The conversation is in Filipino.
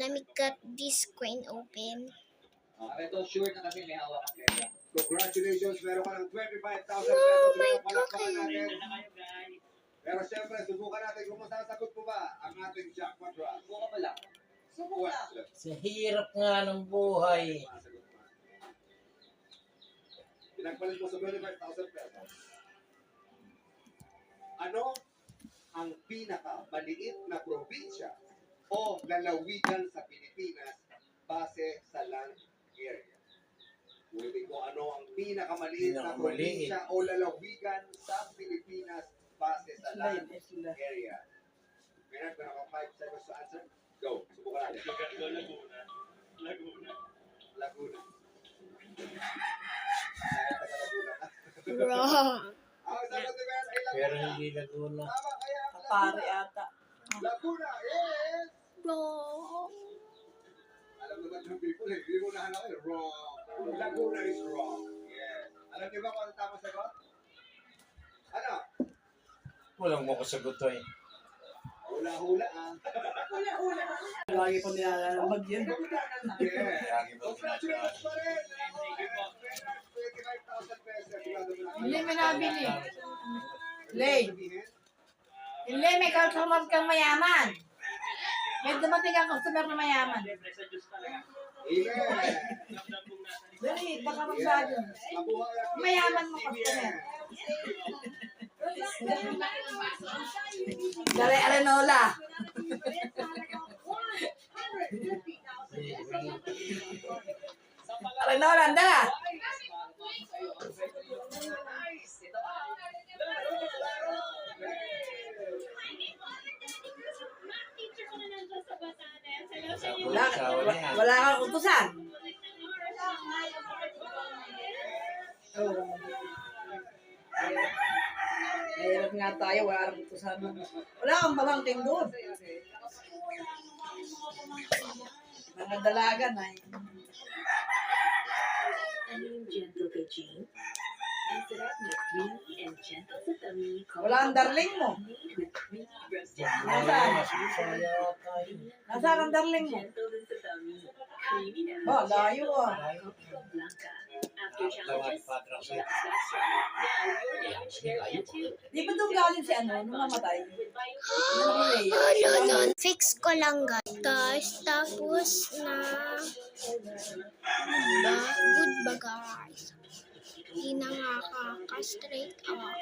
let me cut this screen open. Ito, sure na kasi may hawak ang pera. Congratulations, meron ka ng 25,000 Oh pesos. my Palakpakan God. natin. Pero siyempre, subukan natin kung masasagot mo ba ang ating jackpot draw. Buka pa lang. Question. Sa hirap nga ng buhay. Pinagpalit mo sa 25,000 pesos. Ano ang pinakamaliit na probinsya o lalawigan sa Pilipinas base sa land area? Ulitin ko, ano ang pinakamaliit na probinsya o lalawigan sa Pilipinas base sa land area? Meron ka 5 seconds to answer. Go. Subukan natin. Laguna. Wrong. Ang sagot ni Meron ay Laguna. Pero hindi Laguna. Tama kaya ang Pare ata. Laguna is... Wrong. Alam naman yung people, hindi mo nahanap kayo. Wrong. Laguna is wrong. Yes. Alam niyo ba kung ano tamang sagot? Ano? Walang mo ko sagot to eh. Hula-hula ah. Lagi po nilalambag yun. Yes. Lagi ba Congratulations pa rin. 25,000 pesos. Hindi may nabili. Lay. Hindi, may customer kang mayaman. May dumating ang customer na mayaman. Yes. Dali, baka magsado. Mayaman mo customer. Dali, Arenola. Arenola, dala. Wala kang utusan. Mahirap nga tayo, wala kang utusan. Wala kang babangking doon. Mga dalaga na eh. Ano yung gentle kay Jane? Ang sarap na creamy and gentle sa tummy. Wala ang darling mo. Made with creamy breast Nasaan? Nasaan ang darling mo? gentle din sa tummy. Creamy na. Oh, layo ah. Coco Blanca. After challenges, that's right. Now your damage there can too. Di ba doon galing si ano, nung namatay? With Ano, fix ko lang guys. Guys, tapos na. Good ba guys? Hindi na nga kaka-straight up.